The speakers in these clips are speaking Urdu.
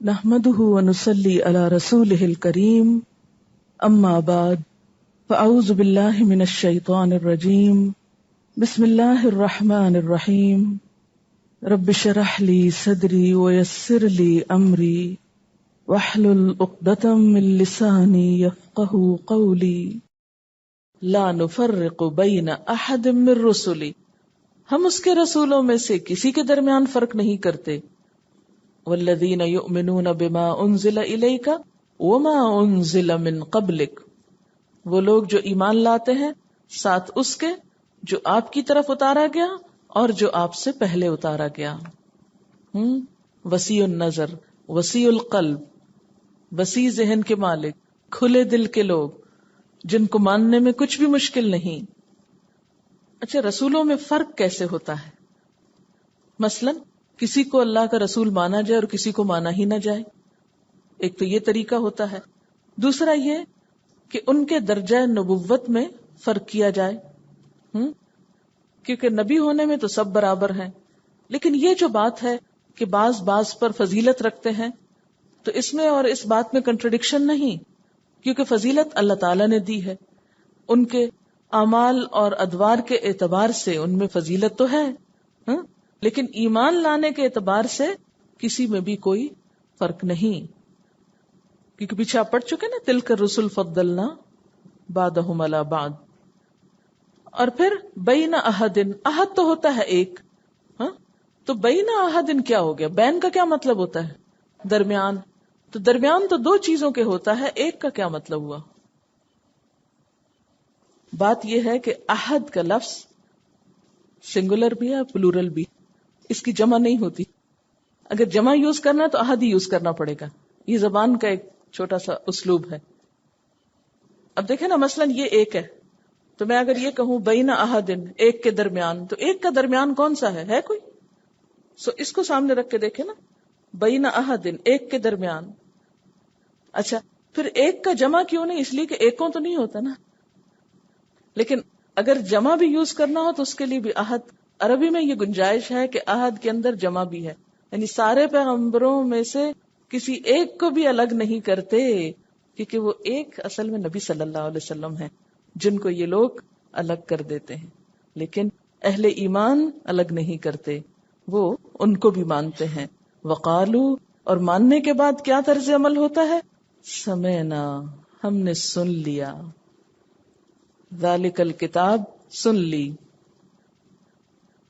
نحمده ونصلي على رسوله الكريم اما بعد فاعوذ بالله من الشيطان الرجيم بسم الله الرحمن الرحيم رب اشرح لي صدري ويسر لي امري واحلل عقدة من لساني يفقهوا قولي لا نفرق بين احد من رسلي، ہم اس کے رسولوں میں سے کسی کے درمیان فرق نہیں کرتے. والذین یؤمنون بما انزل الیک وما انزل من قبلک، وہ لوگ جو ایمان لاتے ہیں ساتھ اس کے جو آپ کی طرف اتارا گیا اور جو آپ سے پہلے اتارا گیا. وسیع النظر، وسیع القلب، وسیع ذہن کے مالک، کھلے دل کے لوگ جن کو ماننے میں کچھ بھی مشکل نہیں. اچھا، رسولوں میں فرق کیسے ہوتا ہے؟ مثلا کسی کو اللہ کا رسول مانا جائے اور کسی کو مانا ہی نہ جائے، ایک تو یہ طریقہ ہوتا ہے. دوسرا یہ کہ ان کے درجہ نبوت میں فرق کیا جائے، کیونکہ نبی ہونے میں تو سب برابر ہیں، لیکن یہ جو بات ہے کہ بعض پر فضیلت رکھتے ہیں، تو اس میں اور اس بات میں کنٹرڈکشن نہیں، کیونکہ فضیلت اللہ تعالیٰ نے دی ہے. ان کے اعمال اور ادوار کے اعتبار سے ان میں فضیلت تو ہے، لیکن ایمان لانے کے اعتبار سے کسی میں بھی کوئی فرق نہیں، کیونکہ پیچھے آپ پڑھ چکے نا، تلک الرسل فضلنا بعضهم علی بعض. اور پھر بین احد، احد تو ہوتا ہے ایک، تو بین احد کیا ہو گیا؟ بین کا کیا مطلب ہوتا ہے؟ درمیان. تو درمیان تو دو چیزوں کے ہوتا ہے، ایک کا کیا مطلب ہوا؟ بات یہ ہے کہ احد کا لفظ سنگولر بھی ہے پلورل بھی، اس کی جمع نہیں ہوتی. اگر جمع یوز کرنا ہے تو احد ہی یوز کرنا پڑے گا. یہ زبان کا ایک چھوٹا سا اسلوب ہے. اب دیکھیں نا، مثلا یہ ایک ہے، تو میں اگر یہ کہوں بین احد، ایک کے درمیان، تو ایک کا درمیان کون سا ہے کوئی؟ سو اس کو سامنے رکھ کے دیکھیں نا، بین احد، ایک کے درمیان. اچھا، پھر ایک کا جمع کیوں نہیں؟ اس لیے کہ ایکوں تو نہیں ہوتا نا. لیکن اگر جمع بھی یوز کرنا ہو تو اس کے لیے بھی احد، عربی میں یہ گنجائش ہے کہ احد کے اندر جمع بھی ہے، یعنی سارے پیغمبروں میں سے کسی ایک کو بھی الگ نہیں کرتے، کیونکہ وہ ایک اصل میں نبی صلی اللہ علیہ وسلم ہیں جن کو یہ لوگ الگ کر دیتے ہیں. لیکن اہل ایمان الگ نہیں کرتے، وہ ان کو بھی مانتے ہیں. وقالو، اور ماننے کے بعد کیا طرز عمل ہوتا ہے؟ سمعنا، ہم نے سن لیا. ذالک الکتاب، سن لی،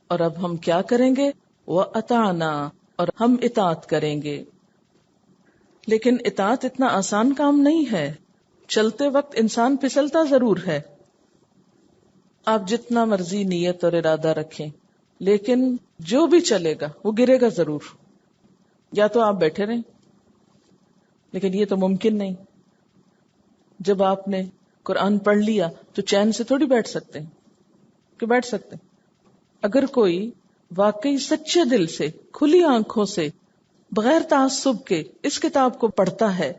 اور اب ہم کیا کریں گے؟ وَأَطَعْنَا، اور ہم اطاعت کریں گے. لیکن اطاعت اتنا آسان کام نہیں ہے، چلتے وقت انسان پھسلتا ضرور ہے. آپ جتنا مرضی نیت اور ارادہ رکھیں، لیکن جو بھی چلے گا وہ گرے گا ضرور. یا تو آپ بیٹھے رہیں، لیکن یہ تو ممکن نہیں. جب آپ نے قرآن پڑھ لیا تو چین سے تھوڑی بیٹھ سکتے ہیں کہ بیٹھ سکتے ہیں. اگر کوئی واقعی سچے دل سے، کھلی آنکھوں سے، بغیر تعصب کے اس کتاب کو پڑھتا ہے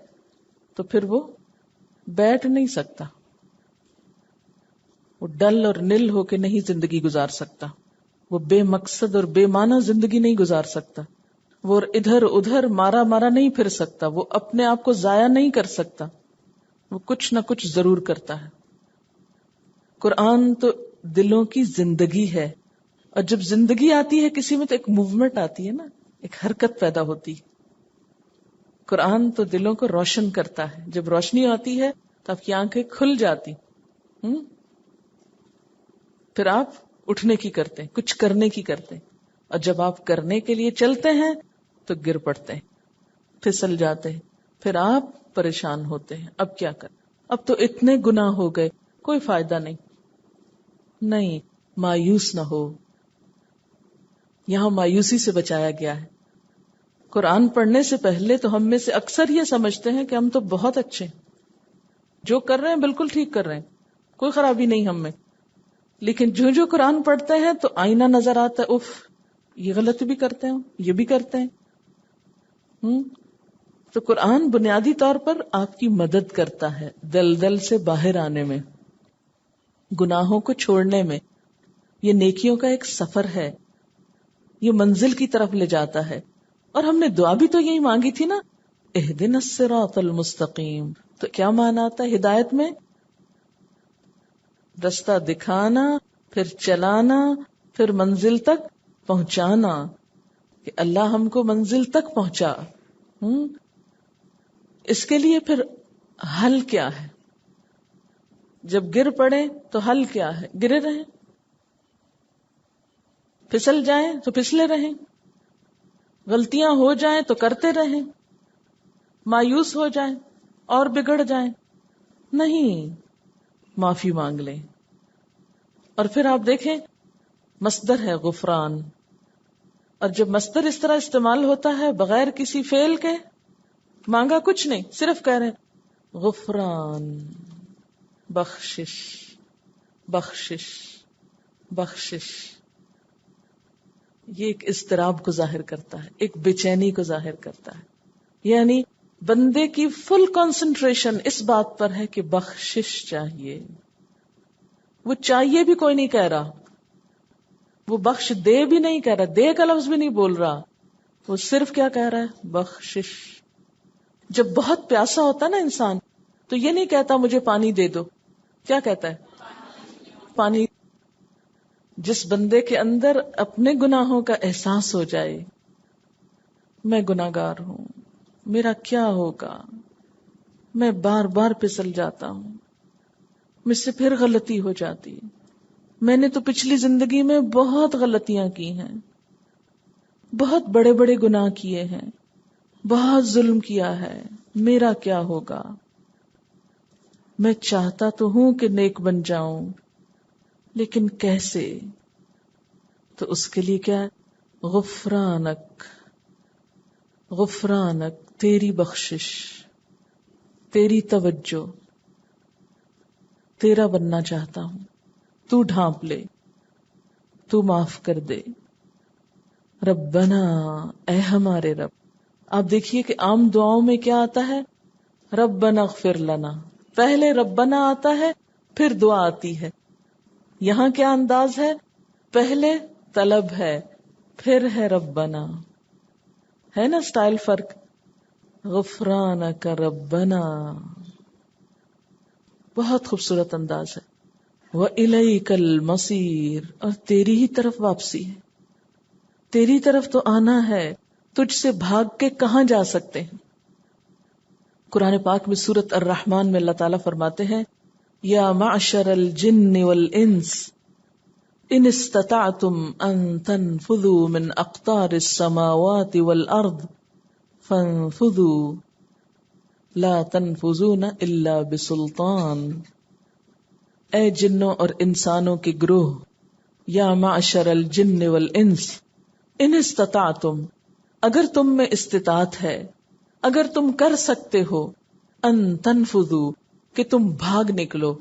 تو پھر وہ بیٹھ نہیں سکتا. وہ ڈل اور نل ہو کے نہیں زندگی گزار سکتا، وہ بے مقصد اور بے معنی زندگی نہیں گزار سکتا، وہ ادھر ادھر مارا نہیں پھر سکتا، وہ اپنے آپ کو ضائع نہیں کر سکتا، وہ کچھ نہ کچھ ضرور کرتا ہے. قرآن تو دلوں کی زندگی ہے، اور جب زندگی آتی ہے کسی میں تو ایک موومنٹ آتی ہے نا، ایک حرکت پیدا ہوتی. قرآن تو دلوں کو روشن کرتا ہے. جب روشنی آتی ہے تو آپ کی آنکھیں کھل جاتی، پھر آپ اٹھنے کی کرتے ہیں، کچھ کرنے کی کرتے ہیں. اور جب آپ کرنے کے لیے چلتے ہیں تو گر پڑتے ہیں، پھسل جاتے ہیں، پھر آپ پریشان ہوتے ہیں. اب کیا کر؟ اب تو اتنے گناہ ہو گئے، کوئی فائدہ نہیں. مایوس نہ ہو، یہاں مایوسی سے بچایا گیا ہے. قرآن پڑھنے سے پہلے تو ہم میں سے اکثر یہ سمجھتے ہیں کہ ہم تو بہت اچھے ہیں، جو کر رہے ہیں بالکل ٹھیک کر رہے ہیں، کوئی خرابی نہیں ہم میں. لیکن جو قرآن پڑھتے ہیں تو آئینہ نظر آتا ہے، اف یہ غلط بھی کرتے ہیں، یہ بھی کرتے ہیں. تو قرآن بنیادی طور پر آپ کی مدد کرتا ہے دلدل سے باہر آنے میں، گناہوں کو چھوڑنے میں. یہ نیکیوں کا ایک سفر ہے، یہ منزل کی طرف لے جاتا ہے. اور ہم نے دعا بھی تو یہی مانگی تھی نا، اہدنا الصراط المستقیم. تو کیا معنی آتا ہے ہدایت میں؟ رستہ دکھانا، پھر چلانا، پھر منزل تک پہنچانا، کہ اللہ ہم کو منزل تک پہنچا. اس کے لیے پھر حل کیا ہے؟ جب گر پڑے تو حل کیا ہے؟ گرے رہیں، پھسل جائیں تو پھسلے رہیں، غلطیاں ہو جائیں تو کرتے رہیں، مایوس ہو جائیں اور بگڑ جائیں نہیں، معافی مانگ لیں. اور پھر آپ دیکھیں مصدر ہے غفران، اور جب مصدر اس طرح استعمال ہوتا ہے بغیر کسی فعل کے، مانگا کچھ نہیں، صرف کہہ رہے ہیں غفران، بخشش بخشش بخشش. یہ ایک اضطراب کو ظاہر کرتا ہے، ایک بے چینی کو ظاہر کرتا ہے. یعنی بندے کی فل کنسنٹریشن اس بات پر ہے کہ بخشش چاہیے. وہ چاہیے بھی کوئی نہیں کہہ رہا، وہ بخش دے بھی نہیں کہہ رہا، دے کا لفظ بھی نہیں بول رہا، وہ صرف کیا کہہ رہا ہے؟ بخشش. جب بہت پیاسا ہوتا نا انسان تو یہ نہیں کہتا مجھے پانی دے دو، کیا کہتا ہے؟ پانی. جس بندے کے اندر اپنے گناہوں کا احساس ہو جائے، میں گناہگار ہوں، میرا کیا ہوگا، میں بار بار پھسل جاتا ہوں، مجھ سے پھر غلطی ہو جاتی، میں نے تو پچھلی زندگی میں بہت غلطیاں کی ہیں، بہت بڑے بڑے گناہ کیے ہیں، بہت ظلم کیا ہے، میرا کیا ہوگا، میں چاہتا تو ہوں کہ نیک بن جاؤں لیکن کیسے؟ تو اس کے لیے کیا ہے؟ غفرانک، غفرانک، تیری بخشش، تیری توجہ، تیرا بننا چاہتا ہوں، تو ڈھانپ لے، تو معاف کر دے. ربنا، اے ہمارے رب. آپ دیکھیے کہ عام دعاؤں میں کیا آتا ہے؟ ربنا اغفر لنا، پہلے ربنا آتا ہے پھر دعا آتی ہے. یہاں کیا انداز ہے؟ پہلے طلب ہے پھر ہے ربنا، ہے نا سٹائل فرق؟ غفرانک ربنا، بہت خوبصورت انداز ہے. وَإِلَيْكَ الْمَصِيرُ، اور تیری ہی طرف واپسی ہے، تیری طرف تو آنا ہے، تجھ سے بھاگ کے کہاں جا سکتے ہیں؟ قرآن پاک میں سورۃ الرحمن میں اللہ تعالیٰ فرماتے ہیں یا معشر الجن والانس ان استطعتم ان تنفذوا من اقطار السماوات والارض فانفذوا لا تنفذون الا بسلطان. اے جنوں اور انسانوں کے گروہ، یا معشر الجن والانس ان استطعتم، اگر تم میں استطاعت ہے، اگر تم کر سکتے ہو، ان تنفذوا، کہ تم بھاگ نکلو،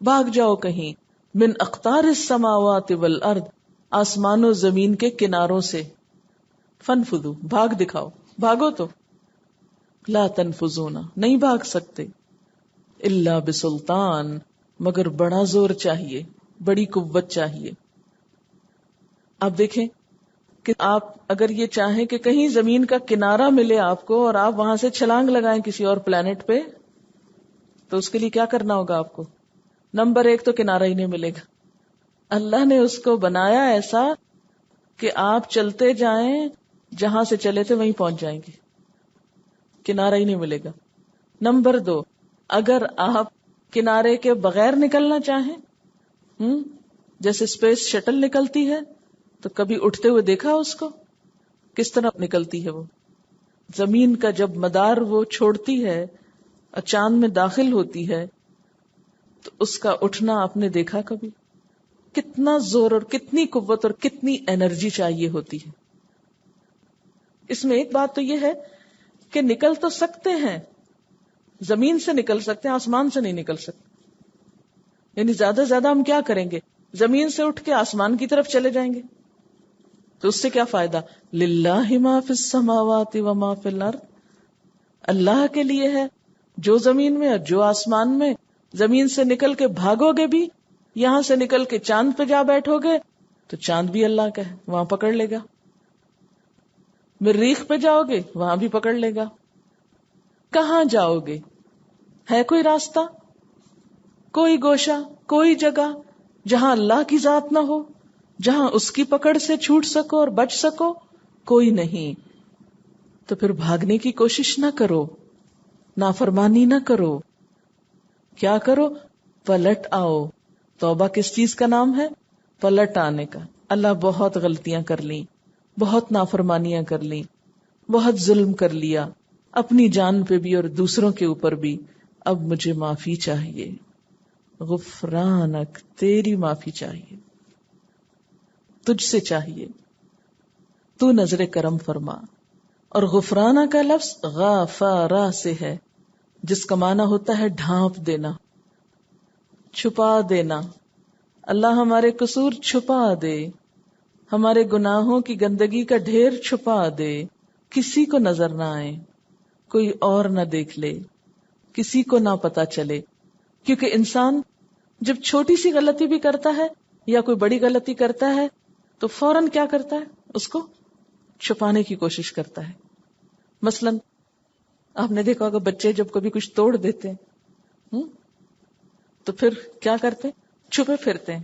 بھاگ جاؤ کہیں، من اقطار السماوات والارض، آسمان و زمین کے کناروں سے، فانفذوا، بھاگ دکھاؤ، بھاگو تو، لا تنفذون، نہیں بھاگ سکتے، الا بسلطان، مگر بڑا زور چاہیے، بڑی قوت چاہیے. آپ دیکھیں کہ آپ اگر یہ چاہیں کہ کہیں زمین کا کنارہ ملے آپ کو اور آپ وہاں سے چھلانگ لگائیں کسی اور پلانٹ پہ، تو اس کے لیے کیا کرنا ہوگا آپ کو؟ نمبر 1 تو کنارہ ہی نہیں ملے گا. اللہ نے اس کو بنایا ایسا کہ آپ چلتے جائیں، جہاں سے چلے تھے وہیں پہنچ جائیں گے، کنارہ ہی نہیں ملے گا. نمبر 2، اگر آپ کنارے کے بغیر نکلنا چاہیں، جیسے اسپیس شٹل نکلتی ہے، تو کبھی اٹھتے ہوئے دیکھا اس کو کس طرح نکلتی ہے؟ وہ زمین کا جب مدار وہ چھوڑتی ہے اور چاند میں داخل ہوتی ہے تو اس کا اٹھنا آپ نے دیکھا کبھی؟ کتنا زور اور کتنی قوت اور کتنی انرجی چاہیے ہوتی ہے. اس میں ایک بات تو یہ ہے کہ نکل تو سکتے ہیں، زمین سے نکل سکتے ہیں، آسمان سے نہیں نکل سکتے. یعنی زیادہ سے زیادہ ہم کیا کریں گے؟ زمین سے اٹھ کے آسمان کی طرف چلے جائیں گے، تو اس سے کیا فائدہ؟ للہ ما فی السماوات وما فی الارض، اللہ کے لیے ہے جو زمین میں اور جو آسمان میں. زمین سے نکل کے بھاگو گے بھی، یہاں سے نکل کے چاند پہ جا بیٹھو گے تو چاند بھی اللہ کا ہے، وہاں پکڑ لے گا. مریخ پہ جاؤ گے وہاں بھی پکڑ لے گا. کہاں جاؤ گے؟ ہے کوئی راستہ، کوئی گوشہ، کوئی جگہ جہاں اللہ کی ذات نہ ہو، جہاں اس کی پکڑ سے چھوٹ سکو اور بچ سکو؟ کوئی نہیں. تو پھر بھاگنے کی کوشش نہ کرو، نافرمانی نہ کرو. کیا کرو؟ پلٹ آؤ. توبہ کس چیز کا نام ہے؟ پلٹ آنے کا. اللہ بہت غلطیاں کر لیں، بہت نافرمانیاں کر لیں، بہت ظلم کر لیا، اپنی جان پہ بھی اور دوسروں کے اوپر بھی. اب مجھے معافی چاہیے. غفرانک، تیری معافی چاہیے، تجھ سے چاہیے، تو نظر کرم فرما. اور غفرانہ کا لفظ غافارہ سے ہے، جس کا معنی ہوتا ہے ڈھانپ دینا، چھپا دینا. اللہ ہمارے قصور چھپا دے، ہمارے گناہوں کی گندگی کا ڈھیر چھپا دے، کسی کو نظر نہ آئے، کوئی اور نہ دیکھ لے، کسی کو نہ پتا چلے. کیونکہ انسان جب چھوٹی سی غلطی بھی کرتا ہے یا کوئی بڑی غلطی کرتا ہے تو فوراً کیا کرتا ہے؟ اس کو چھپانے کی کوشش کرتا ہے. مثلا آپ نے دیکھا ہوگا بچے جب کبھی کچھ توڑ دیتے ہیں تو پھر کیا کرتے؟ چھپے پھرتے ہیں.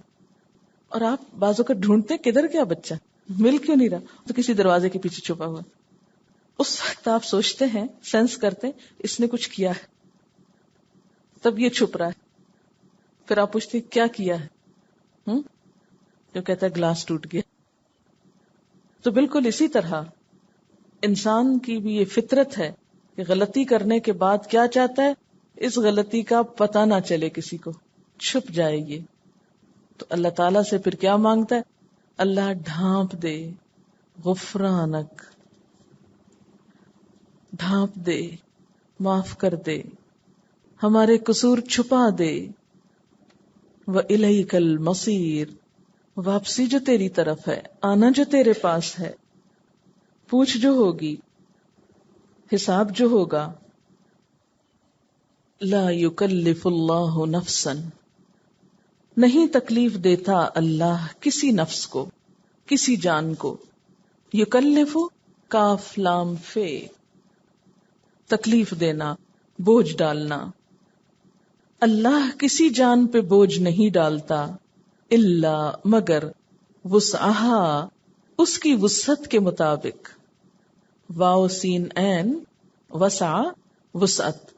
اور آپ بازو کا ڈھونڈتے کدھر گیا بچہ، مل کیوں نہیں رہا؟ تو کسی دروازے کے پیچھے چھپا ہوا. اس وقت آپ سوچتے ہیں، سینس کرتے ہیں اس نے کچھ کیا ہے، تب یہ چھپ رہا ہے. پھر آپ پوچھتے کیا کیا ہے؟ جو کہتا ہے گلاس ٹوٹ گیا. تو بالکل اسی طرح انسان کی بھی یہ فطرت ہے کہ غلطی کرنے کے بعد کیا چاہتا ہے؟ اس غلطی کا پتہ نہ چلے کسی کو، چھپ جائے یہ. تو اللہ تعالیٰ سے پھر کیا مانگتا ہے؟ اللہ ڈھانپ دے، غفرانک، ڈھانپ دے، معاف کر دے، ہمارے قصور چھپا دے. وَإِلَيْكَ الْمَصِيرُ، واپسی جو تیری طرف ہے، آنا جو تیرے پاس ہے، پوچھ جو ہوگی، حساب جو ہوگا. لا یکلف اللہ نفسا، نہیں تکلیف دیتا اللہ کسی نفس کو، کسی جان کو. یکلف، کاف لام فے، تکلیف دینا، بوجھ ڈالنا. اللہ کسی جان پہ بوجھ نہیں ڈالتا، الا مگر، وسعہا، اس کی وسعت کے مطابق. واو سین عین، وسع، وسعت.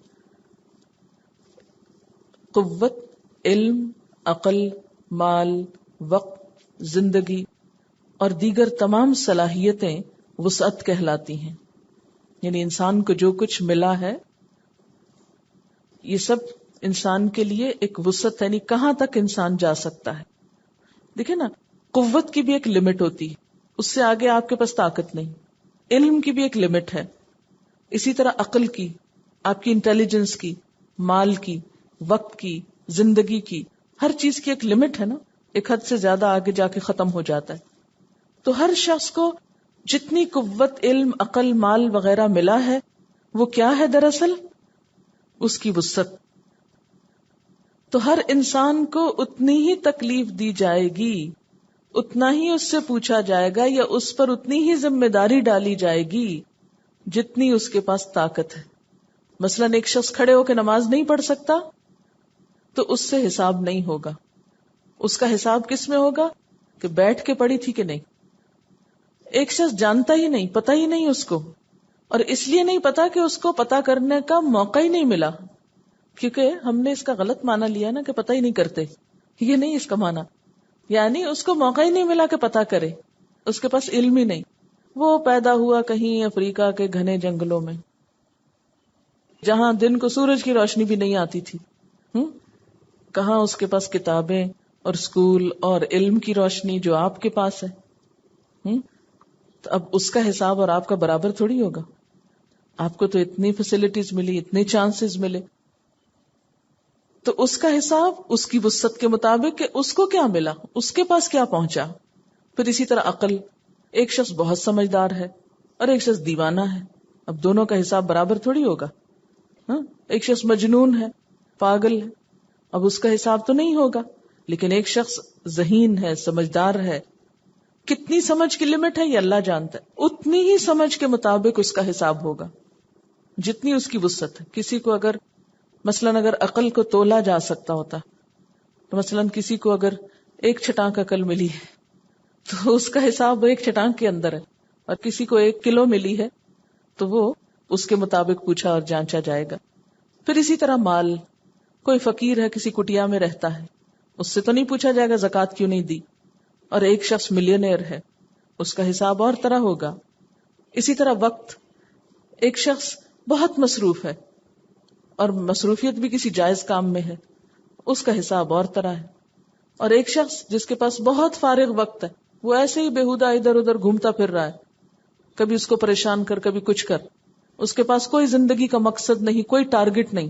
قوت، علم، عقل، مال، وقت، زندگی اور دیگر تمام صلاحیتیں وسعت کہلاتی ہیں. یعنی انسان کو جو کچھ ملا ہے یہ سب انسان کے لیے ایک وسعت ہے، یعنی کہاں تک انسان جا سکتا ہے. دیکھیں نا، قوت کی بھی ایک لمٹ ہوتی ہے، اس سے آگے آپ کے پاس طاقت نہیں. علم کی بھی ایک لمٹ ہے، اسی طرح عقل کی، آپ کی انٹیلیجنس کی، مال کی، وقت کی، زندگی کی، ہر چیز کی ایک لمٹ ہے نا. ایک حد سے زیادہ آگے جا کے ختم ہو جاتا ہے. تو ہر شخص کو جتنی قوت، علم، عقل، مال وغیرہ ملا ہے وہ کیا ہے دراصل؟ اس کی وسعت. تو ہر انسان کو اتنی ہی تکلیف دی جائے گی، اتنا ہی اس سے پوچھا جائے گا یا اس پر اتنی ہی ذمہ داری ڈالی جائے گی جتنی اس کے پاس طاقت ہے. مثلا ایک شخص کھڑے ہو کے نماز نہیں پڑھ سکتا تو اس سے حساب نہیں ہوگا. اس کا حساب کس میں ہوگا کہ بیٹھ کے پڑھی تھی کہ نہیں. ایک شخص جانتا ہی نہیں، پتہ ہی نہیں اس کو، اور اس لیے نہیں پتا کہ اس کو پتا کرنے کا موقع ہی نہیں ملا، کیونکہ ہم نے اس کا غلط معنی لیا نا کہ پتہ ہی نہیں کرتے. یہ نہیں اس کا معنی، یعنی اس کو موقع ہی نہیں ملا کہ پتا کرے، اس کے پاس علم ہی نہیں. وہ پیدا ہوا کہیں افریقہ کے گھنے جنگلوں میں جہاں دن کو سورج کی روشنی بھی نہیں آتی تھی. کہاں اس کے پاس کتابیں اور اسکول اور علم کی روشنی جو آپ کے پاس ہے. تو اب اس کا حساب اور آپ کا برابر تھوڑی ہوگا. آپ کو تو اتنی فیسلٹیز ملی، اتنے چانسز ملے، تو اس کا حساب اس کی وسعت کے مطابق کہ اس کو کیا ملا، اس کے پاس کیا پہنچا. پھر اسی طرح عقل، ایک شخص بہت سمجھدار ہے اور ایک شخص دیوانہ ہے، اب دونوں کا حساب برابر تھوڑی ہوگا. ایک شخص مجنون ہے، پاگل ہے، اب اس کا حساب تو نہیں ہوگا. لیکن ایک شخص ذہین ہے، سمجھدار ہے. کتنی سمجھ کی لمٹ ہے یہ اللہ جانتا ہے، اتنی ہی سمجھ کے مطابق اس کا حساب ہوگا. جتنی اس کی وسعت ہے. کسی کو اگر مثلاً اگر عقل کو تولا جا سکتا ہوتا تو مثلاً کسی کو اگر ایک چھٹانک عقل ملی ہے تو اس کا حساب ایک چھٹانک کے اندر ہے، اور کسی کو 1 کلو ملی ہے تو وہ اس کے مطابق پوچھا اور جانچا جائے گا. پھر اسی طرح مال، کوئی فقیر ہے کسی کٹیا میں رہتا ہے، اس سے تو نہیں پوچھا جائے گا زکوٰۃ کیوں نہیں دی، اور ایک شخص ملینئر ہے اس کا حساب اور طرح ہوگا. اسی طرح وقت، ایک شخص بہت مصروف ہے اور مصروفیت بھی کسی جائز کام میں ہے، اس کا حساب اور طرح ہے. اور ایک شخص جس کے پاس بہت فارغ وقت ہے، وہ ایسے ہی بےہودہ ادھر ادھر گھومتا پھر رہا ہے، کبھی اس کو پریشان کر کبھی کچھ کر، اس کے پاس کوئی زندگی کا مقصد نہیں، کوئی ٹارگٹ نہیں،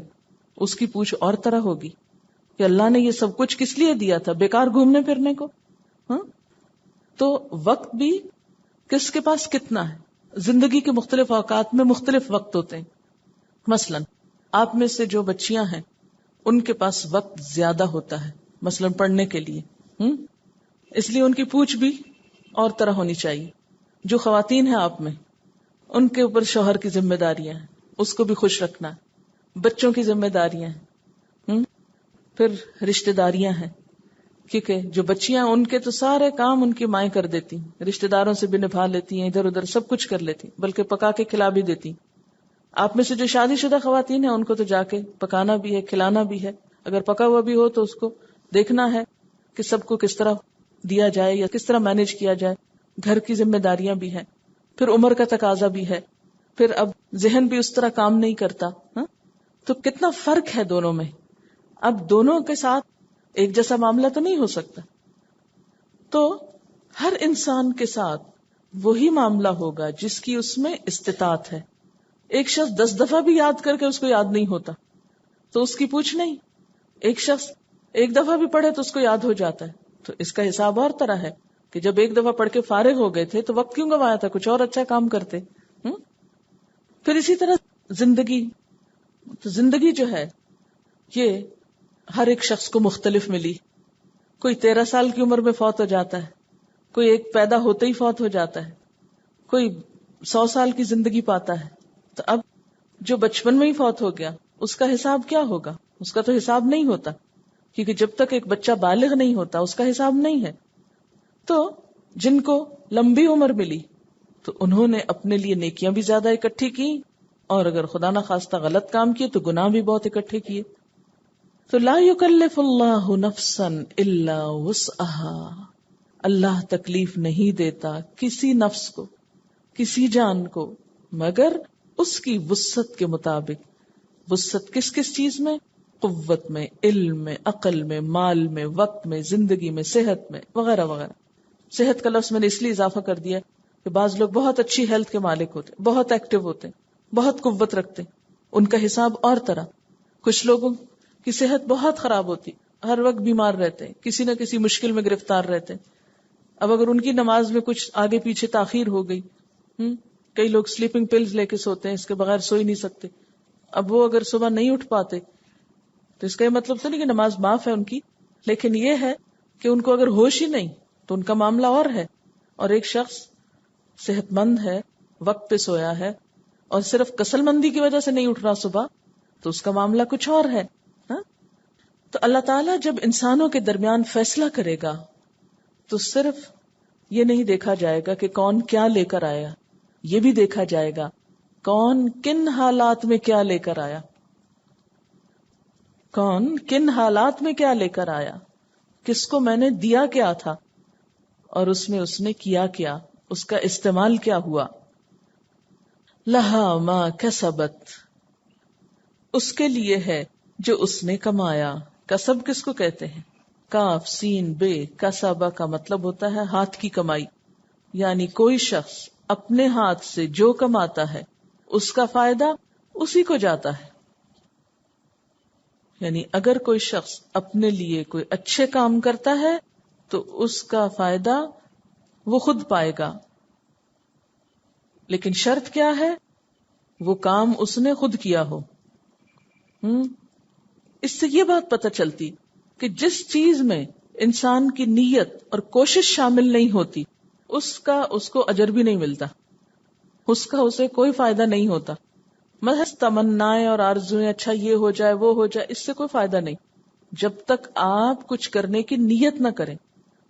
اس کی پوچھ اور طرح ہوگی کہ اللہ نے یہ سب کچھ کس لیے دیا تھا؟ بیکار گھومنے پھرنے کو؟ ہاں. تو وقت بھی کس کے پاس کتنا ہے. زندگی کے مختلف اوقات میں مختلف وقت ہوتے ہیں. مثلا آپ میں سے جو بچیاں ہیں ان کے پاس وقت زیادہ ہوتا ہے مثلا پڑھنے کے لیے، اس لیے ان کی پوچھ بھی اور طرح ہونی چاہیے. جو خواتین ہیں آپ میں، ان کے اوپر شوہر کی ذمہ داریاں ہیں، اس کو بھی خوش رکھنا ہے، بچوں کی ذمہ داریاں ہیں، پھر رشتہ داریاں ہیں، کیونکہ جو بچیاں ان کے تو سارے کام ان کی مائیں کر دیتی، رشتہ داروں سے بھی نبھا لیتی ہیں، ادھر ادھر سب کچھ کر لیتی، بلکہ پکا کے کھلا بھی دیتی. آپ میں سے جو شادی شدہ خواتین ہیں ان کو تو جا کے پکانا بھی ہے، کھلانا بھی ہے، اگر پکا ہوا بھی ہو تو اس کو دیکھنا ہے کہ سب کو کس طرح دیا جائے یا کس طرح مینج کیا جائے. گھر کی ذمہ داریاں بھی ہیں، پھر عمر کا تقاضا بھی ہے، پھر اب ذہن بھی اس طرح کام نہیں کرتا. تو کتنا فرق ہے دونوں میں. اب دونوں کے ساتھ ایک جیسا معاملہ تو نہیں ہو سکتا. تو ہر انسان کے ساتھ وہی معاملہ ہوگا جس کی اس میں استطاعت ہے. ایک شخص 10 دفعہ بھی یاد کر کے اس کو یاد نہیں ہوتا تو اس کی پوچھ نہیں. ایک شخص 1 دفعہ بھی پڑھے تو اس کو یاد ہو جاتا ہے. تو اس کا حساب اور طرح ہے کہ جب 1 دفعہ پڑھ کے فارغ ہو گئے تھے تو وقت کیوں گوایا تھا، کچھ اور اچھا کام کرتے. پھر اسی طرح زندگی، تو زندگی جو ہے یہ ہر ایک شخص کو مختلف ملی. کوئی 13 سال کی عمر میں فوت ہو جاتا ہے، کوئی ایک پیدا ہوتے ہی فوت ہو جاتا ہے، کوئی 100 سال کی زندگی پاتا ہے. تو اب جو بچپن میں ہی فوت ہو گیا اس کا حساب کیا ہوگا؟ اس کا تو حساب نہیں ہوتا، کیونکہ جب تک ایک بچہ بالغ نہیں ہوتا اس کا حساب نہیں ہے. تو جن کو لمبی عمر ملی تو انہوں نے اپنے لیے نیکیاں بھی زیادہ اکٹھی کی، اور اگر خدا نہ خواستہ غلط کام کیے تو گناہ بھی بہت اکٹھے کیے. تو لا یکلف اللہ نفسا الا وسعها، اللہ تکلیف نہیں دیتا کسی نفس کو، کسی جان کو، مگر اس کی وسعت کے مطابق. وسعت کس کس چیز میں؟ قوت میں، علم میں، عقل میں، مال میں، وقت میں، زندگی میں، صحت میں، وغیرہ وغیرہ. صحت کا لفظ میں نے اس لیے اضافہ کر دیا کہ بعض لوگ بہت اچھی ہیلتھ کے مالک ہوتے، بہت ایکٹیو ہوتے، بہت قوت رکھتے، ان کا حساب اور طرح. کچھ لوگوں کی صحت بہت خراب ہوتی، ہر وقت بیمار رہتے، کسی نہ کسی مشکل میں گرفتار رہتے. اب اگر ان کی نماز میں کچھ آگے پیچھے تاخیر ہو گئی، کئی لوگ سلیپنگ پلز لے کے سوتے ہیں، اس کے بغیر سو ہی نہیں سکتے. اب وہ اگر صبح نہیں اٹھ پاتے تو اس کا یہ مطلب تو نہیں کہ نماز معاف ہے ان کی، لیکن یہ ہے کہ ان کو اگر ہوش ہی نہیں تو ان کا معاملہ اور ہے. اور ایک شخص صحت مند ہے، وقت پہ سویا ہے، اور صرف کسل مندی کی وجہ سے نہیں اٹھ رہا صبح، تو اس کا معاملہ کچھ اور ہے. تو اللہ تعالیٰ جب انسانوں کے درمیان فیصلہ کرے گا تو صرف یہ نہیں دیکھا جائے گا کہ کون کیا لے کر آیا، یہ بھی دیکھا جائے گا کون کن حالات میں کیا لے کر آیا، کون کن حالات میں کیا لے کر آیا، کس کو میں نے دیا کیا تھا اور اس میں اس نے کیا کیا، اس کا استعمال کیا ہوا. لہا ما کسبت، اس کے لیے ہے جو اس نے کمایا. کسب کس کو کہتے ہیں؟ کاف سین بے، کسبہ کا مطلب ہوتا ہے ہاتھ کی کمائی، یعنی کوئی شخص اپنے ہاتھ سے جو کماتا ہے اس کا فائدہ اسی کو جاتا ہے. یعنی اگر کوئی شخص اپنے لیے کوئی اچھے کام کرتا ہے تو اس کا فائدہ وہ خود پائے گا، لیکن شرط کیا ہے؟ وہ کام اس نے خود کیا ہو. اس سے یہ بات پتہ چلتی کہ جس چیز میں انسان کی نیت اور کوشش شامل نہیں ہوتی اس کو اجر بھی نہیں ملتا، اس کا اسے کوئی فائدہ نہیں ہوتا. محض تمنائیں اور آرزویں، اچھا یہ ہو جائے وہ ہو جائے، اس سے کوئی فائدہ نہیں جب تک آپ کچھ کرنے کی نیت نہ کریں،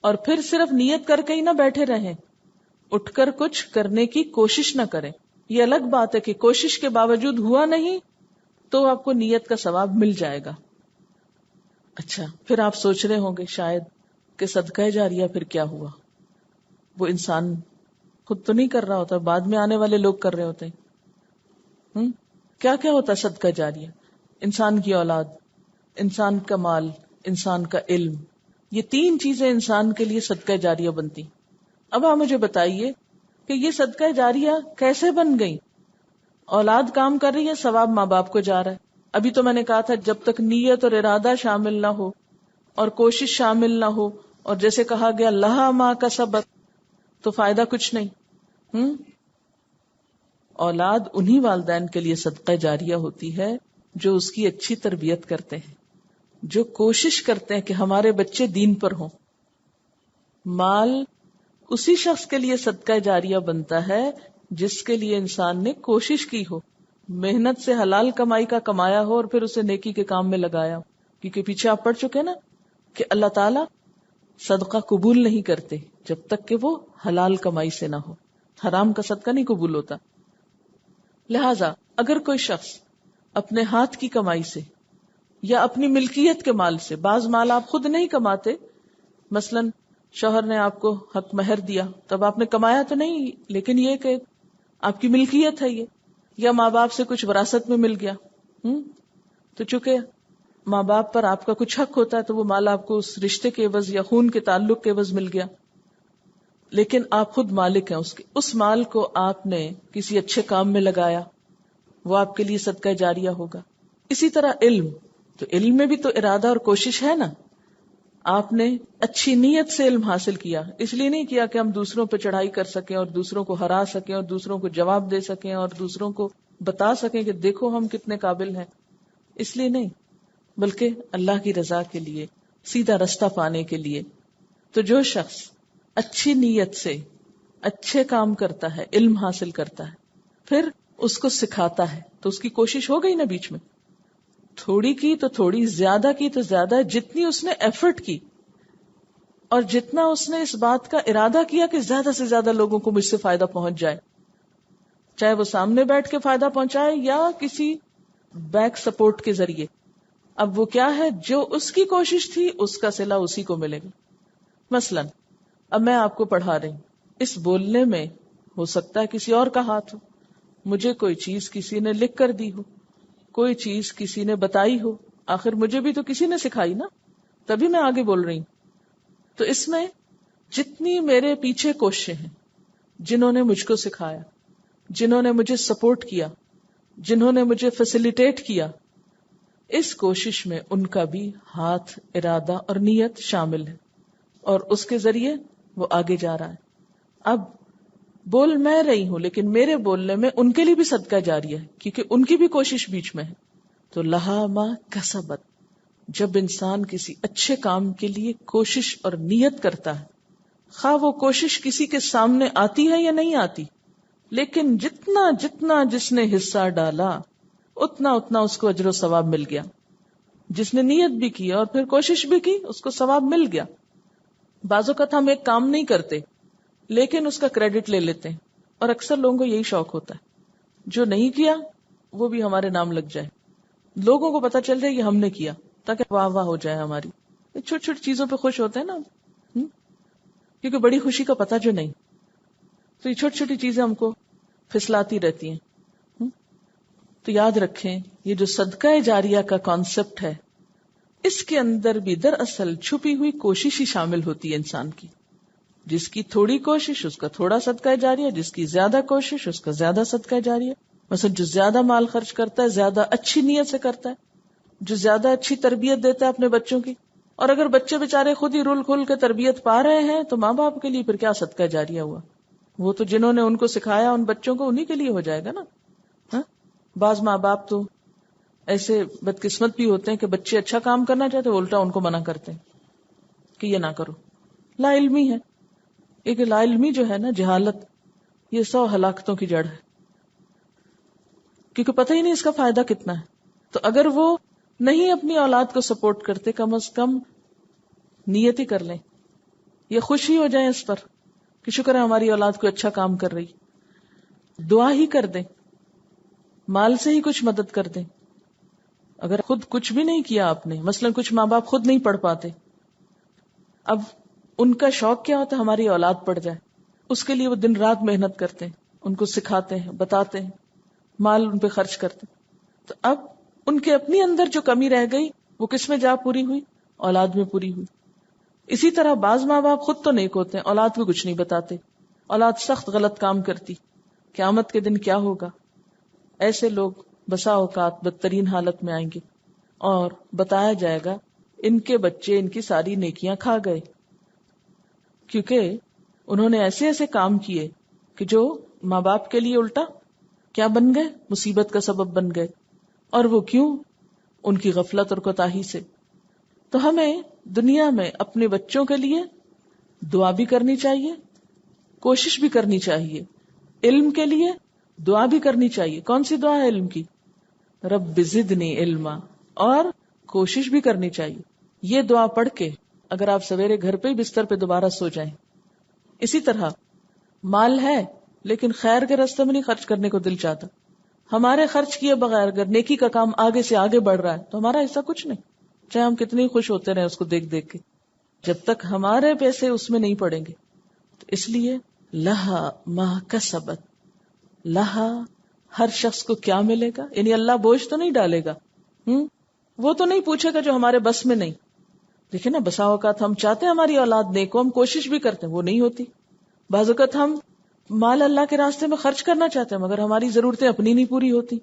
اور پھر صرف نیت کر کے ہی نہ بیٹھے رہیں، اٹھ کر کچھ کرنے کی کوشش نہ کریں. یہ الگ بات ہے کہ کوشش کے باوجود ہوا نہیں تو آپ کو نیت کا ثواب مل جائے گا. اچھا، پھر آپ سوچ رہے ہوں گے شاید کہ صدقہ جاریہ پھر کیا ہوا؟ وہ انسان خود تو نہیں کر رہا ہوتا، بعد میں آنے والے لوگ کر رہے ہوتے ہیں. کیا کیا ہوتا ہے صدقہ جاریہ؟ انسان کی اولاد، انسان کا مال، انسان کا علم، یہ تین چیزیں انسان کے لیے صدقہ جاریہ بنتی. اب آپ مجھے بتائیے کہ یہ صدقہ جاریہ کیسے بن گئی؟ اولاد کام کر رہی ہے، ثواب ماں باپ کو جا رہا ہے. ابھی تو میں نے کہا تھا جب تک نیت اور ارادہ شامل نہ ہو اور کوشش شامل نہ ہو، اور جیسے کہا گیا لہا ما کسبت، تو فائدہ کچھ نہیں. اولاد انہی والدین کے لیے صدقہ جاریہ ہوتی ہے جو اس کی اچھی تربیت کرتے ہیں، جو کوشش کرتے ہیں کہ ہمارے بچے دین پر ہوں. مال اسی شخص کے لیے صدقہ جاریہ بنتا ہے جس کے لیے انسان نے کوشش کی ہو، محنت سے حلال کمائی کا کمایا ہو اور پھر اسے نیکی کے کام میں لگایا ہو. کیونکہ پیچھے آپ پڑھ چکے نا کہ اللہ تعالیٰ صدقہ قبول نہیں کرتے جب تک کہ وہ حلال کمائی سے نہ ہو. حرام کا صدقہ نہیں قبول ہوتا. لہذا اگر کوئی شخص اپنے ہاتھ کی کمائی سے یا اپنی ملکیت کے مال سے، بعض مال آپ خود نہیں کماتے، مثلا شوہر نے آپ کو حق مہر دیا، تب آپ نے کمایا تو نہیں، لیکن یہ کہ آپ کی ملکیت ہے یہ، یا ماں باپ سے کچھ وراثت میں مل گیا، تو چونکہ ماں باپ پر آپ کا کچھ حق ہوتا ہے تو وہ مال آپ کو اس رشتے کے عوض یا خون کے تعلق کے عوض مل گیا، لیکن آپ خود مالک ہیں اس مال کو آپ نے کسی اچھے کام میں لگایا، وہ آپ کے لیے صدقہ جاریہ ہوگا. اسی طرح علم، تو علم میں بھی تو ارادہ اور کوشش ہے نا. آپ نے اچھی نیت سے علم حاصل کیا، اس لیے نہیں کیا کہ ہم دوسروں پہ چڑھائی کر سکیں اور دوسروں کو ہرا سکیں اور دوسروں کو جواب دے سکیں اور دوسروں کو بتا سکیں کہ دیکھو ہم کتنے قابل ہیں، اس لیے نہیں، بلکہ اللہ کی رضا کے لیے، سیدھا رستہ پانے کے لیے. تو جو شخص اچھی نیت سے اچھے کام کرتا ہے، علم حاصل کرتا ہے، پھر اس کو سکھاتا ہے، تو اس کی کوشش ہو گئی نا بیچ میں، تھوڑی کی تو تھوڑی، زیادہ کی تو زیادہ، جتنی اس نے ایفرٹ کی اور جتنا اس نے اس بات کا ارادہ کیا کہ زیادہ سے زیادہ لوگوں کو مجھ سے فائدہ پہنچ جائے، چاہے وہ سامنے بیٹھ کے فائدہ پہنچائے یا کسی بیک سپورٹ کے ذریعے. اب وہ کیا ہے، جو اس کی کوشش تھی اس کا صلہ اسی کو ملے گا. مثلا اب میں آپ کو پڑھا رہی ہوں، اس بولنے میں ہو سکتا ہے کسی اور کا ہاتھ ہو، مجھے کوئی چیز کسی نے لکھ کر دی ہو، کوئی چیز کسی نے بتائی ہو، آخر مجھے بھی تو کسی نے سکھائی نا، تبھی میں آگے بول رہی ہوں. تو اس میں جتنی میرے پیچھے کوششیں ہیں، جنہوں نے مجھ کو سکھایا، جنہوں نے مجھے سپورٹ کیا، جنہوں نے مجھے فیسیلیٹیٹ کیا، اس کوشش میں ان کا بھی ہاتھ، ارادہ اور نیت شامل ہے، اور اس کے ذریعے وہ آگے جا رہا ہے. اب بول میں رہی ہوں لیکن میرے بولنے میں ان کے لیے بھی صدقہ جاریہ ہے، کیونکہ ان کی بھی کوشش بیچ میں ہے. تو لہا ما کسبت، جب انسان کسی اچھے کام کے لیے کوشش اور نیت کرتا ہے، خواہ وہ کوشش کسی کے سامنے آتی ہے یا نہیں آتی، لیکن جتنا جتنا جس نے حصہ ڈالا اتنا اتنا اس کو اجر و ثواب مل گیا. جس نے نیت بھی کی اور پھر کوشش بھی کی اس کو ثواب مل گیا. بعض اوقات ہم ایک کام نہیں کرتے لیکن اس کا کریڈٹ لے لیتے ہیں، اور اکثر لوگوں کو یہی شوق ہوتا ہے جو نہیں کیا وہ بھی ہمارے نام لگ جائے، لوگوں کو پتا چل جائے یہ ہم نے کیا، تاکہ واہ واہ ہو جائے ہماری. چھوٹی چھوٹی چیزوں پہ خوش ہوتے ہیں نا، کیونکہ بڑی خوشی کا پتہ جو نہیں، تو یہ چھوٹی چھوٹی چیزیں ہم کو پھسلاتی رہتی ہیں. تو یاد رکھیں یہ جو صدقہ جاریہ کا کانسیپٹ ہے، اس کے اندر بھی دراصل چھپی ہوئی کوشش ہی شامل ہوتی ہے انسان کی. جس کی تھوڑی کوشش اس کا تھوڑا صدقہ جاریہ، جس کی زیادہ کوشش اس کا زیادہ صدقہ جاریہ. مثلا جو زیادہ مال خرچ کرتا ہے، زیادہ اچھی نیت سے کرتا ہے، جو زیادہ اچھی تربیت دیتا ہے اپنے بچوں کی، اور اگر بچے بےچارے خود ہی رول کھل کے تربیت پا رہے ہیں تو ماں باپ کے لیے پھر کیا صدقہ جاریہ ہوا؟ وہ تو جنہوں نے ان کو سکھایا ان بچوں کو، انہی کے لیے ہو جائے گا نا. بعض ماں باپ تو ایسے بدقسمت بھی ہوتے ہیں کہ بچے اچھا کام کرنا چاہتے ہیں، الٹا ان کو منع کرتے ہیں کہ یہ نہ کرو. لا علمی ہے، ایک لا علمی جو ہے نا، جہالت، یہ 100 ہلاکتوں کی جڑ ہے. کیونکہ پتہ ہی نہیں اس کا فائدہ کتنا ہے. تو اگر وہ نہیں اپنی اولاد کو سپورٹ کرتے، کم از کم نیت ہی کر لیں، یہ خوشی ہو جائیں اس پر کہ شکر ہے ہماری اولاد کو اچھا کام کر رہی. دعا ہی کر دیں، مال سے ہی کچھ مدد کر دیں. اگر خود کچھ بھی نہیں کیا آپ نے، مثلا کچھ ماں باپ خود نہیں پڑھ پاتے، اب ان کا شوق کیا ہوتا ہے ہماری اولاد پڑھ جائے، اس کے لیے وہ دن رات محنت کرتے ہیں، ان کو سکھاتے ہیں، بتاتے ہیں، مال ان پہ خرچ کرتے ہیں. تو اب ان کے اپنی اندر جو کمی رہ گئی وہ کس میں جا پوری ہوئی؟ اولاد میں پوری ہوئی. اسی طرح بعض ماں باپ خود تو نیک ہوتے ہیں، اولاد کو کچھ نہیں بتاتے، اولاد سخت غلط کام کرتی، قیامت کے دن کیا ہوگا؟ ایسے لوگ بسا اوقات بدترین حالت میں آئیں گے اور بتایا جائے گا ان کے بچے ان کی ساری نیکیاں کھا گئے، کیونکہ انہوں نے ایسے ایسے کام کیے کہ جو ماں باپ کے لیے الٹا کیا بن گئے؟ مصیبت کا سبب بن گئے. اور وہ کیوں؟ ان کی غفلت اور کوتاہی سے. تو ہمیں دنیا میں اپنے بچوں کے لیے دعا بھی کرنی چاہیے، کوشش بھی کرنی چاہیے. علم کے لیے دعا بھی کرنی چاہیے. کون سی دعا ہے علم کی؟ رب زدنی علما. اور کوشش بھی کرنی چاہیے. یہ دعا پڑھ کے اگر آپ سویرے گھر پہ ہی بستر پہ دوبارہ سو جائیں. اسی طرح مال ہے لیکن خیر کے راستے میں نہیں خرچ کرنے کو دل چاہتا، ہمارے خرچ کیے بغیر اگر نیکی کا کام آگے سے آگے بڑھ رہا ہے تو ہمارا ایسا کچھ نہیں، چاہے ہم کتنی خوش ہوتے رہے اس کو دیکھ دیکھ کے، جب تک ہمارے پیسے اس میں نہیں پڑیں گے. تو اس لیے لہا ما کسبت، لہا ہر شخص کو کیا ملے گا، یعنی اللہ بوجھ تو نہیں ڈالے گا، وہ تو نہیں پوچھے گا جو ہمارے بس میں نہیں. دیکھیں نا، بسا اوقات ہم چاہتے ہیں ہماری اولاد نیک ہو، ہم کوشش بھی کرتے ہیں، وہ نہیں ہوتی. بعض اوقات ہم مال اللہ کے راستے میں خرچ کرنا چاہتے ہیں مگر ہماری ضرورتیں اپنی نہیں پوری ہوتی.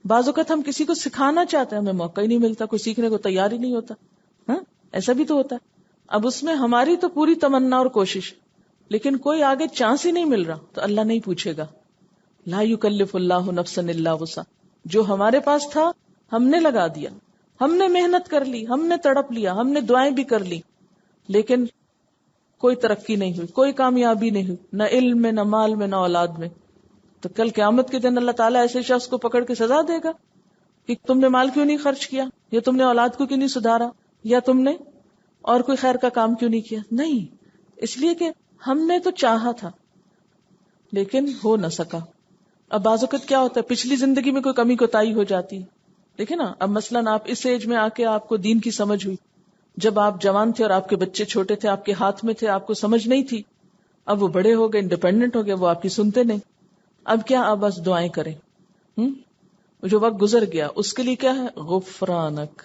بعض اوقات ہم کسی کو سکھانا چاہتے ہیں، ہمیں موقع ہی نہیں ملتا، کوئی سیکھنے کو تیار ہی نہیں ہوتا. ہاں، ایسا بھی تو ہوتا ہے. اب اس میں ہماری تو پوری تمنا اور کوشش، لیکن کوئی آگے چانس ہی نہیں مل رہا تو اللہ نہیں پوچھے گا. لا یکلف اللہ نفسا الا وسعها. جو ہمارے پاس تھا ہم نے لگا دیا، ہم نے محنت کر لی، ہم نے تڑپ لیا، ہم نے دعائیں بھی کر لی، لیکن کوئی ترقی نہیں ہوئی، کوئی کامیابی نہیں ہوئی، نہ علم میں، نہ مال میں، نہ اولاد میں. تو کل قیامت کے دن اللہ تعالیٰ ایسے شخص کو پکڑ کے سزا دے گا کہ تم نے مال کیوں نہیں خرچ کیا، یا تم نے اولاد کو کیوں نہیں سدھارا، یا تم نے اور کوئی خیر کا کام کیوں نہیں کیا. نہیں، اس لیے کہ ہم نے تو چاہا تھا لیکن ہو نہ سکا. اب بعض اوقات کیا ہوتا ہے، پچھلی زندگی میں کوئی کمی کوتاہی ہو جاتی ہے. دیکھیں نا، اب مثلاً آپ اس ایج میں آ کے آپ کو دین کی سمجھ ہوئی، جب آپ جوان تھے اور آپ کے بچے چھوٹے تھے، آپ کے ہاتھ میں تھے، آپ کو سمجھ نہیں تھی. اب وہ بڑے ہو گئے، انڈیپینڈنٹ ہو گئے، وہ آپ کی سنتے نہیں. اب کیا، آپ بس دعائیں کریں. جو وقت گزر گیا اس کے لیے کیا ہے؟ غفرانک.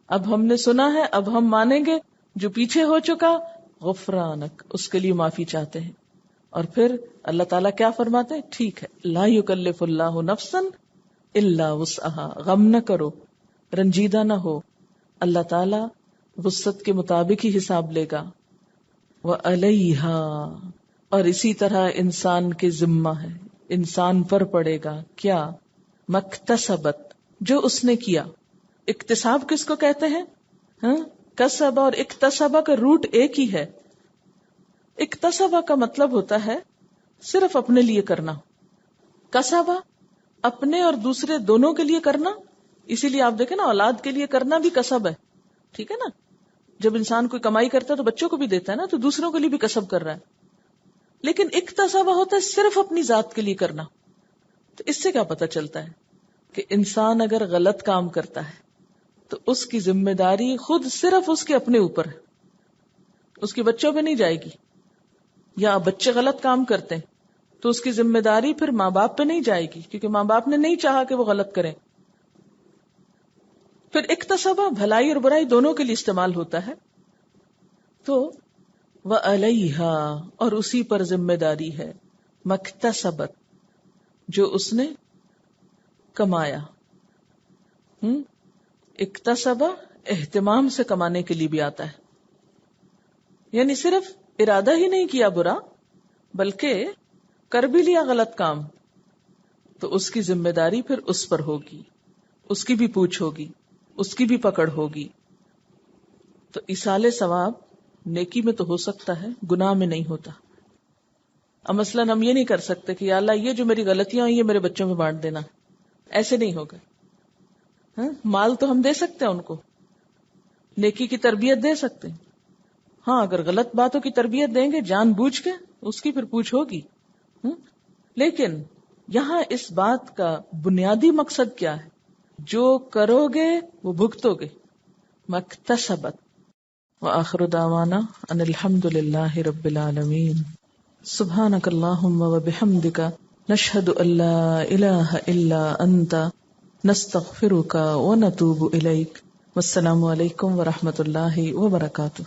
اب ہم نے سنا ہے، اب ہم مانیں گے. جو پیچھے ہو چکا، غفرانک، اس کے لیے معافی چاہتے ہیں. اور پھر اللہ تعالیٰ کیا فرماتے ہیں؟ ٹھیک ہے، لا یکلف اللہ نفسا الا وسعها. غم نہ کرو، رنجیدہ نہ ہو، اللہ تعالیٰ وسعت کے مطابق ہی حساب لے گا. وعلیہا، اور اسی طرح انسان کے ذمہ ہے، انسان پر پڑے گا کیا؟ مکتسبت، جو اس نے کیا. اکتساب کس کو کہتے ہیں؟ کسب اور اکتسبہ کا روٹ ایک ہی ہے. اکتسبہ کا مطلب ہوتا ہے صرف اپنے لیے کرنا، کسبہ اپنے اور دوسرے دونوں کے لیے کرنا. اسی لیے آپ دیکھیں نا، اولاد کے لیے کرنا بھی کسب ہے، ٹھیک ہے نا. جب انسان کوئی کمائی کرتا ہے تو بچوں کو بھی دیتا ہے نا، تو دوسروں کے لیے بھی کسب کر رہا ہے. لیکن اکتسبہ ہوتا ہے صرف اپنی ذات کے لیے کرنا. تو اس سے کیا پتہ چلتا ہے کہ انسان اگر غلط کام کرتا ہے تو اس کی ذمہ داری خود صرف اس کے اپنے اوپر ہے، اس کے بچوں پہ نہیں جائے گی. یا بچے غلط کام کرتے ہیں تو اس کی ذمہ داری پھر ماں باپ پہ نہیں جائے گی، کیونکہ ماں باپ نے نہیں چاہا کہ وہ غلط کریں. پھر اکتسبہ بھلائی اور برائی دونوں کے لیے استعمال ہوتا ہے. تو وَعَلَيْهَا، اور اسی پر ذمہ داری ہے، مکتسبت، جو اس نے کمایا. اکتسبہ اہتمام سے کمانے کے لیے بھی آتا ہے، یعنی صرف ارادہ ہی نہیں کیا برا، بلکہ کر بھی لیا غلط کام، تو اس کی ذمہ داری پھر اس پر ہوگی، اس کی بھی پوچھ ہوگی، اس کی بھی پکڑ ہوگی. تو ایصال ثواب نیکی میں تو ہو سکتا ہے، گناہ میں نہیں ہوتا. اب مثلاً ہم یہ نہیں کر سکتے کہ یا اللہ یہ جو میری غلطیاں ہوئی یہ میرے بچوں میں بانٹ دینا، ایسے نہیں ہوگا. ہاں مال تو ہم دے سکتے ہیں ان کو، نیکی کی تربیت دے سکتے ہیں. ہاں اگر غلط باتوں کی تربیت دیں گے جان بوجھ کے، اس کی پھر پوچھ ہوگی. لیکن یہاں اس بات کا بنیادی مقصد کیا ہے؟ جو کرو گے وہ بھگتو گے. مکتسبت. وآخر دعوانا ان الحمد للہ رب العالمین. سبحانک اللہم وبحمدک نشہد ان لا الہ الا انت نستغفرک ونتوب الیک. والسلام علیکم ورحمۃ اللہ وبرکاتہ.